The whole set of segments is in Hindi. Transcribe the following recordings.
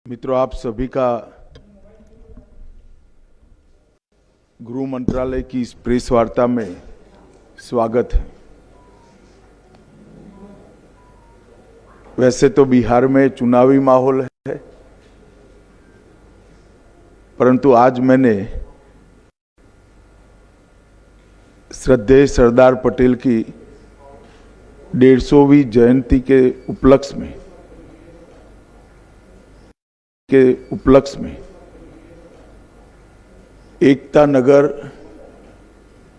मित्रों, आप सभी का गृह मंत्रालय की इस प्रेस वार्ता में स्वागत है। वैसे तो बिहार में चुनावी माहौल है, परंतु आज मैंने श्रद्धेय सरदार पटेल की 150वीं जयंती के उपलक्ष्य में एकता नगर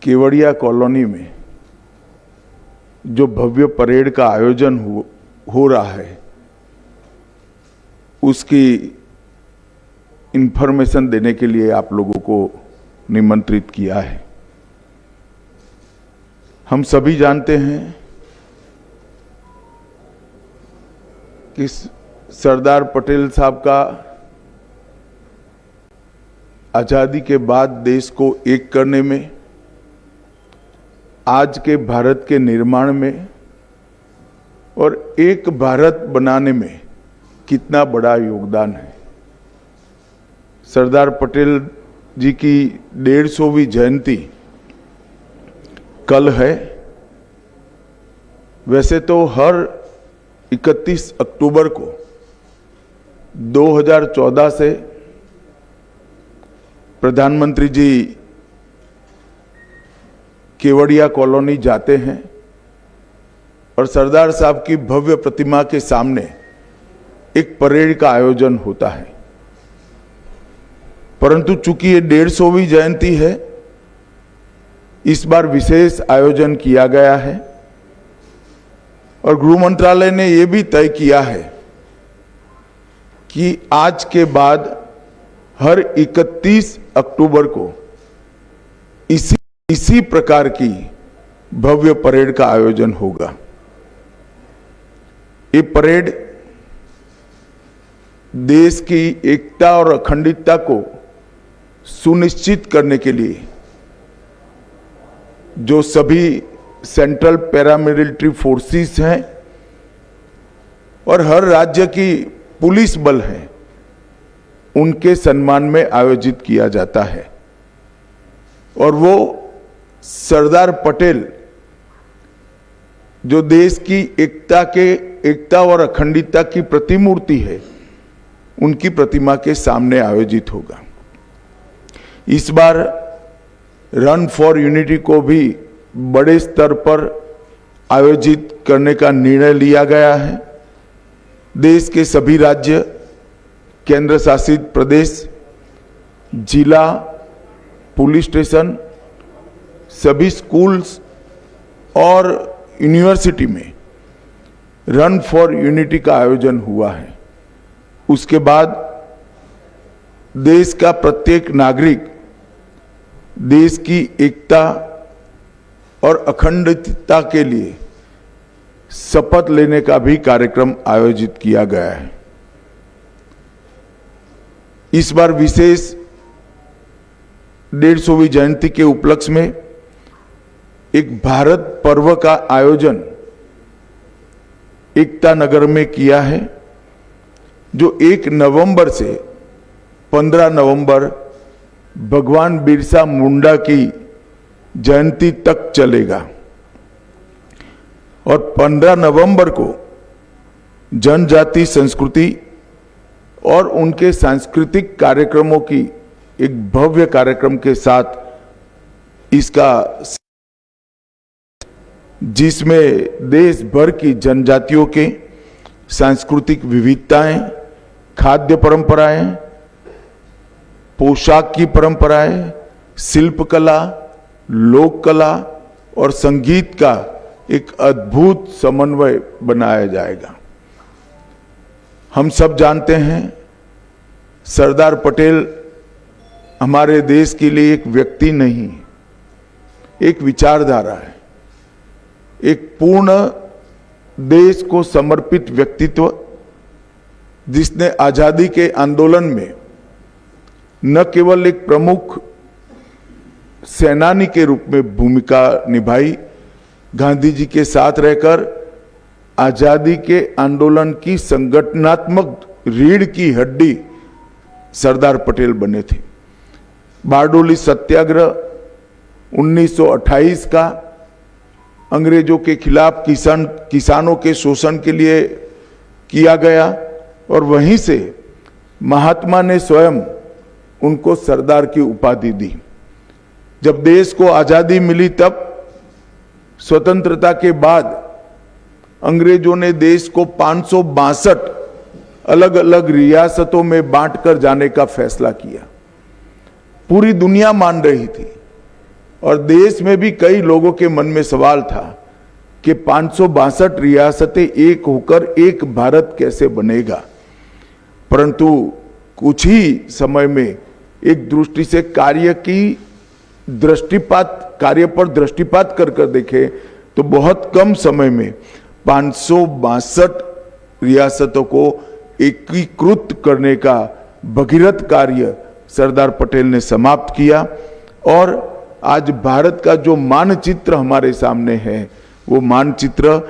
केवड़िया कॉलोनी में जो भव्य परेड का आयोजन हो रहा है, उसकी इंफॉर्मेशन देने के लिए आप लोगों को निमंत्रित किया है। हम सभी जानते हैं कि सरदार पटेल साहब का आजादी के बाद देश को एक करने में, आज के भारत के निर्माण में और एक भारत बनाने में कितना बड़ा योगदान है। सरदार पटेल जी की 150वीं जयंती कल है। वैसे तो हर 31 अक्टूबर को 2014 से प्रधानमंत्री जी केवड़िया कॉलोनी जाते हैं और सरदार साहब की भव्य प्रतिमा के सामने एक परेड का आयोजन होता है। परंतु चूंकि ये 150वीं जयंती है, इस बार विशेष आयोजन किया गया है और गृह मंत्रालय ने यह भी तय किया है कि आज के बाद हर 31 अक्टूबर को इसी प्रकार की भव्य परेड का आयोजन होगा। ये परेड देश की एकता और अखंडता को सुनिश्चित करने के लिए जो सभी सेंट्रल पैरामिलिट्री फोर्सेस हैं और हर राज्य की पुलिस बल है, उनके सम्मान में आयोजित किया जाता है। और वो सरदार पटेल जो देश की एकता और अखंडता की प्रतिमूर्ति है, उनकी प्रतिमा के सामने आयोजित होगा। इस बार रन फॉर यूनिटी को भी बड़े स्तर पर आयोजित करने का निर्णय लिया गया है। देश के सभी राज्य, केंद्र शासित प्रदेश, जिला, पुलिस स्टेशन, सभी स्कूल्स और यूनिवर्सिटी में रन फॉर यूनिटी का आयोजन हुआ है। उसके बाद देश का प्रत्येक नागरिक देश की एकता और अखंडता के लिए शपथ लेने का भी कार्यक्रम आयोजित किया गया है। इस बार विशेष 150वीं जयंती के उपलक्ष्य में एक भारत पर्व का आयोजन एकता नगर में किया है, जो 1 नवंबर से 15 नवंबर भगवान बिरसा मुंडा की जयंती तक चलेगा। और 15 नवंबर को जनजाति संस्कृति और उनके सांस्कृतिक कार्यक्रमों की एक भव्य कार्यक्रम के साथ इसका, जिसमें देश भर की जनजातियों के सांस्कृतिक विविधताएं, खाद्य परंपराएं, पोशाक की परंपराएं, शिल्पकला, लोक कला और संगीत का एक अद्भुत समन्वय बनाया जाएगा। हम सब जानते हैं सरदार पटेल हमारे देश के लिए एक व्यक्ति नहीं, एक विचारधारा है, एक पूर्ण देश को समर्पित व्यक्तित्व, जिसने आजादी के आंदोलन में न केवल एक प्रमुख सेनानी के रूप में भूमिका निभाई, गांधी जी के साथ रहकर आजादी के आंदोलन की संगठनात्मक रीढ़ की हड्डी सरदार पटेल बने थे। बारडोली सत्याग्रह 1928 का अंग्रेजों के खिलाफ किसानों के शोषण के लिए किया गया और वहीं से महात्मा ने स्वयं उनको सरदार की उपाधि दी। जब देश को आजादी मिली तब स्वतंत्रता के बाद अंग्रेजों ने देश को 562 अलग अलग रियासतों में बांटकर जाने का फैसला किया। पूरी दुनिया मान रही थी और देश में भी कई लोगों के मन में सवाल था कि 562 रियासतें एक होकर एक भारत कैसे बनेगा। परंतु कुछ ही समय में एक दृष्टि से कार्य पर दृष्टिपात कर देखे तो बहुत कम समय में 562 रियासतों को एकीकृत करने का भगीरथ कार्य सरदार पटेल ने समाप्त किया और आज भारत का जो मानचित्र हमारे सामने है वो मानचित्र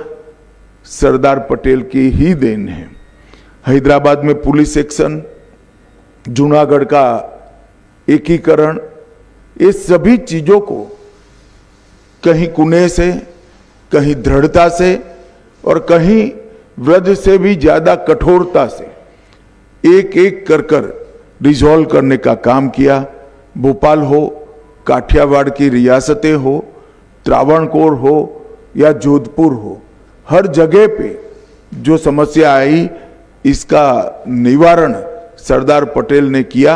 सरदार पटेल की ही देन है। हैदराबाद में पुलिस एक्शन, जूनागढ़ का एकीकरण, ये सभी चीजों को कहीं कुने से, कहीं दृढ़ता से और कहीं व्रज से भी ज्यादा कठोरता से एक एक कर रिजॉल्व करने का काम किया। भोपाल हो, काठियावाड़ की रियासतें हो, त्रावणकोर हो या जोधपुर हो, हर जगह पे जो समस्या आई इसका निवारण सरदार पटेल ने किया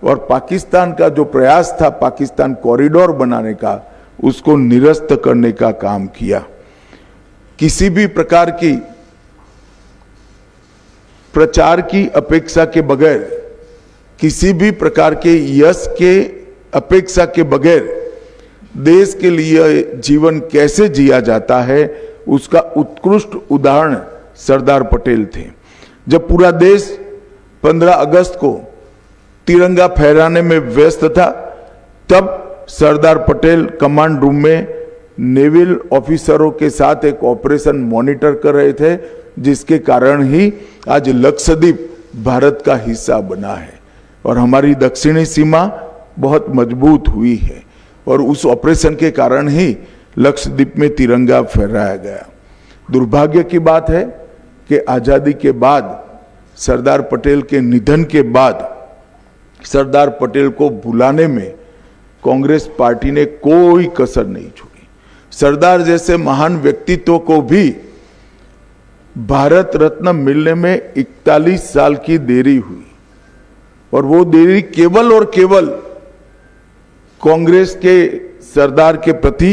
और पाकिस्तान का जो प्रयास था पाकिस्तान कॉरिडोर बनाने का, उसको निरस्त करने का काम किया। किसी भी प्रकार की प्रचार की अपेक्षा के बगैर, किसी भी प्रकार के यश के अपेक्षा के बगैर देश के लिए जीवन कैसे जिया जाता है उसका उत्कृष्ट उदाहरण सरदार पटेल थे। जब पूरा देश 15 अगस्त को तिरंगा फहराने में व्यस्त था तब सरदार पटेल कमांड रूम में नेवल ऑफिसरों के साथ एक ऑपरेशन मॉनिटर कर रहे थे, जिसके कारण ही आज लक्षद्वीप भारत का हिस्सा बना है और हमारी दक्षिणी सीमा बहुत मजबूत हुई है और उस ऑपरेशन के कारण ही लक्षद्वीप में तिरंगा फहराया गया। दुर्भाग्य की बात है कि आजादी के बाद, सरदार पटेल के निधन के बाद सरदार पटेल को भुलाने में कांग्रेस पार्टी ने कोई कसर नहीं छोड़ी। सरदार जैसे महान व्यक्तित्व को भी भारत रत्न मिलने में 41 साल की देरी हुई और वो देरी केवल और केवल कांग्रेस के सरदार के प्रति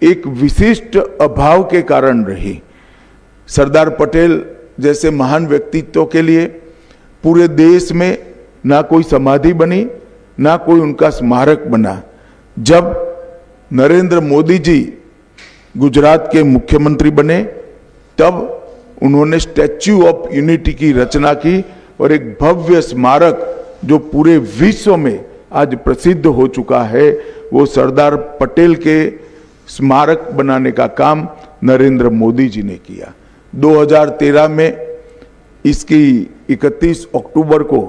एक विशिष्ट अभाव के कारण रही। सरदार पटेल जैसे महान व्यक्तित्व के लिए पूरे देश में ना कोई समाधि बनी, ना कोई उनका स्मारक बना। जब नरेंद्र मोदी जी गुजरात के मुख्यमंत्री बने तब उन्होंने स्टैच्यू ऑफ यूनिटी की रचना की और एक भव्य स्मारक जो पूरे विश्व में आज प्रसिद्ध हो चुका है, वो सरदार पटेल के स्मारक बनाने का काम नरेंद्र मोदी जी ने किया। 2013 में इसकी 31 अक्टूबर को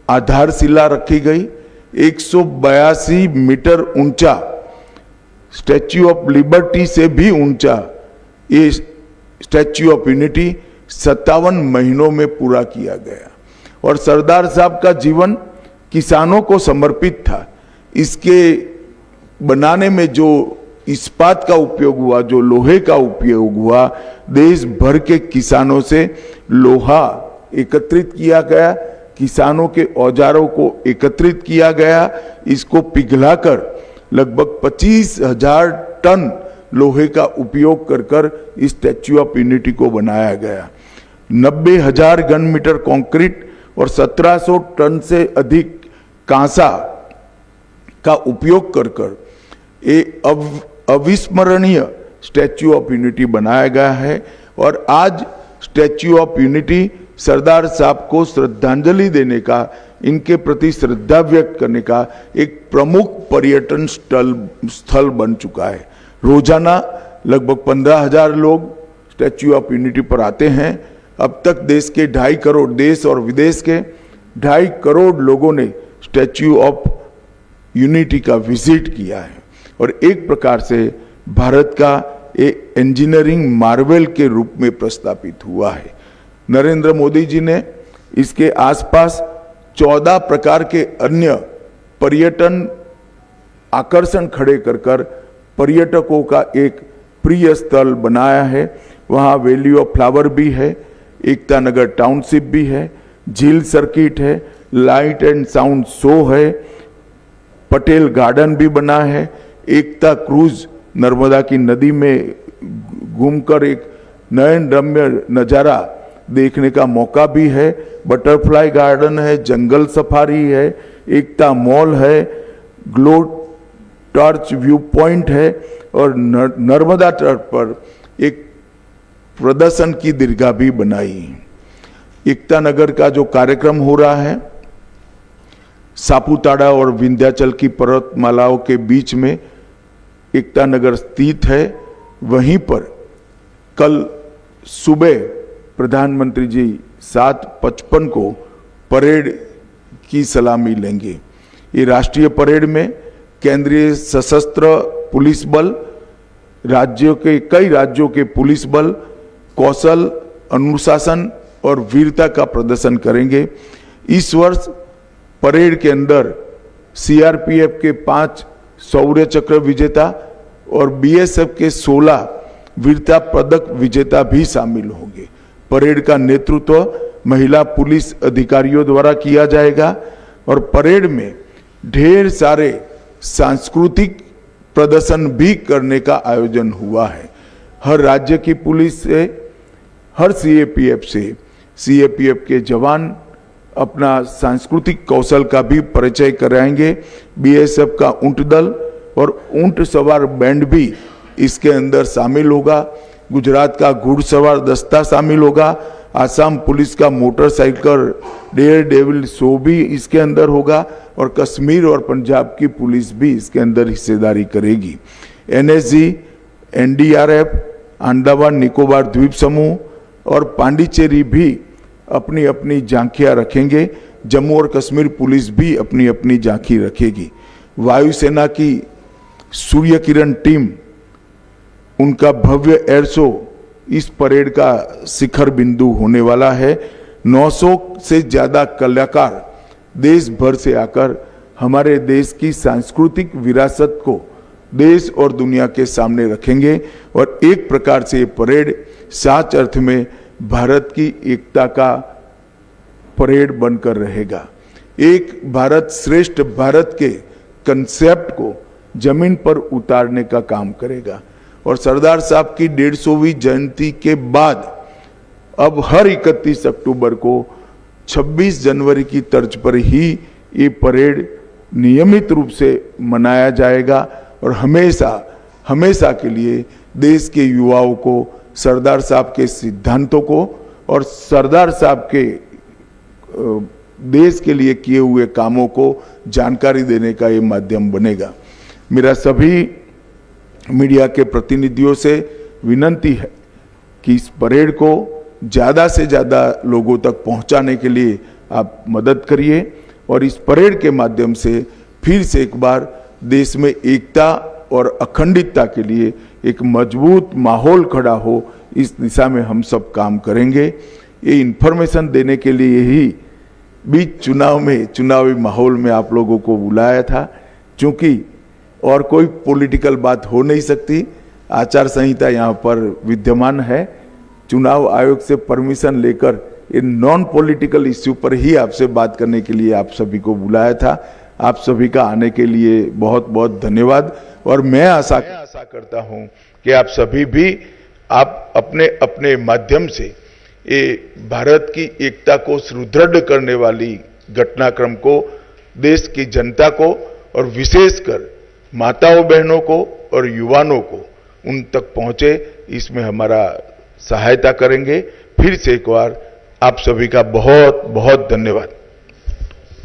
आधारशिला रखी गई। 182 मीटर ऊंचा, स्टैच्यू ऑफ लिबर्टी से भी ऊंचा ये स्टैच्यू ऑफ यूनिटी 57 महीनों में पूरा किया गया और सरदार साहब का जीवन किसानों को समर्पित था। इसके बनाने में जो इस्पात का उपयोग हुआ, जो लोहे का उपयोग हुआ, देश भर के किसानों से लोहा एकत्रित किया गया, किसानों के औजारों को एकत्रित किया गया, इसको पिघलाकर लगभग 25,000 टन लोहे का उपयोग कर इस स्टैच्यू ऑफ यूनिटी को बनाया गया। 90,000 घन मीटर कंक्रीट और 1700 टन से अधिक कांसा का उपयोग कर एक अविस्मरणीय स्टैच्यू ऑफ यूनिटी बनाया गया है और आज स्टैच्यू ऑफ यूनिटी सरदार साहब को श्रद्धांजलि देने का, इनके प्रति श्रद्धा व्यक्त करने का एक प्रमुख पर्यटन स्थल बन चुका है। रोजाना लगभग 15,000 लोग स्टैच्यू ऑफ यूनिटी पर आते हैं अब तक देश के 2.5 करोड़, देश और विदेश के 2.5 करोड़ लोगों ने स्टैच्यू ऑफ यूनिटी का विजिट किया है और एक प्रकार से भारत का एक इंजीनियरिंग मार्वेल के रूप में प्रस्तापित हुआ है। नरेंद्र मोदी जी ने इसके आसपास 14 प्रकार के अन्य पर्यटन आकर्षण खड़े कर पर्यटकों का एक प्रिय स्थल बनाया है। वहाँ वैली ऑफ फ्लावर भी है, एकता नगर टाउनशिप भी है, झील सर्किट है, लाइट एंड साउंड शो है, पटेल गार्डन भी बना है, एकता क्रूज नर्मदा की नदी में घूमकर एक नयन रम्य नज़ारा देखने का मौका भी है, बटरफ्लाई गार्डन है, जंगल सफारी है, एकता मॉल है, ग्लो टॉर्च व्यू पॉइंट है और नर्मदा तट पर एक प्रदर्शन की दीर्घा भी बनाई है। एकता नगर का जो कार्यक्रम हो रहा है, सापुतारा और विंध्याचल की पर्वतमालाओं के बीच में एकता नगर स्थित है। वहीं पर कल सुबह प्रधानमंत्री जी 7:55 को परेड की सलामी लेंगे। ये राष्ट्रीय परेड में केंद्रीय सशस्त्र पुलिस बल, कई राज्यों के पुलिस बल कौशल, अनुशासन और वीरता का प्रदर्शन करेंगे। इस वर्ष परेड के अंदर सीआरपीएफ के 5 शौर्य चक्र विजेता और बीएसएफ के 16 वीरता पदक विजेता भी शामिल होंगे। परेड का नेतृत्व महिला पुलिस अधिकारियों द्वारा किया जाएगा और परेड में ढेर सारे सांस्कृतिक प्रदर्शन भी करने का आयोजन हुआ है। हर राज्य की पुलिस से, हर सीएपीएफ के जवान अपना सांस्कृतिक कौशल का भी परिचय कराएंगे। बीएसएफ का ऊंट दल और ऊंट सवार बैंड भी इसके अंदर शामिल होगा। गुजरात का घुड़सवार दस्ता शामिल होगा। आसाम पुलिस का मोटरसाइकिल डेयर डेविल शो भी इसके अंदर होगा और कश्मीर और पंजाब की पुलिस भी इसके अंदर हिस्सेदारी करेगी। एनएसजी, एनडीआरएफ, अंडमान निकोबार द्वीप समूह और पांडिचेरी भी अपनी अपनी झांकियां रखेंगे। जम्मू और कश्मीर पुलिस भी अपनी अपनी झांकी रखेगी। वायुसेना की सूर्य किरण टीम, उनका भव्य एयर शो इस परेड का शिखर बिंदु होने वाला है। 900 से ज्यादा कलाकार देश भर से आकर हमारे देश की सांस्कृतिक विरासत को देश और दुनिया के सामने रखेंगे और एक प्रकार से ये परेड सच अर्थ में भारत की एकता का परेड बनकर रहेगा। एक भारत श्रेष्ठ भारत के कंसेप्ट को जमीन पर उतारने का काम करेगा और सरदार साहब की 150वीं जयंती के बाद अब हर 31 अक्टूबर को 26 जनवरी की तर्ज पर ही ये परेड नियमित रूप से मनाया जाएगा और हमेशा के लिए देश के युवाओं को सरदार साहब के सिद्धांतों को और सरदार साहब के देश के लिए किए हुए कामों को जानकारी देने का ये माध्यम बनेगा। मेरा सभी मीडिया के प्रतिनिधियों से विनती है कि इस परेड को ज़्यादा से ज़्यादा लोगों तक पहुंचाने के लिए आप मदद करिए और इस परेड के माध्यम से फिर से एक बार देश में एकता और अखंडितता के लिए एक मजबूत माहौल खड़ा हो, इस दिशा में हम सब काम करेंगे। ये इन्फॉर्मेशन देने के लिए ही बीच चुनावी माहौल में आप लोगों को बुलाया था, क्योंकि और कोई पॉलिटिकल बात हो नहीं सकती। आचार संहिता यहाँ पर विद्यमान है। चुनाव आयोग से परमिशन लेकर इन नॉन पॉलिटिकल इश्यू पर ही आपसे बात करने के लिए आप सभी को बुलाया था। आप सभी का आने के लिए बहुत बहुत धन्यवाद और मैं आशा करता हूं कि आप सभी भी आप अपने अपने माध्यम से ये भारत की एकता को सुदृढ़ करने वाली घटनाक्रम को देश की जनता को और विशेषकर माताओं बहनों को और युवाओं को उन तक पहुंचे, इसमें हमारा सहायता करेंगे। फिर से एक बार आप सभी का बहुत बहुत धन्यवाद।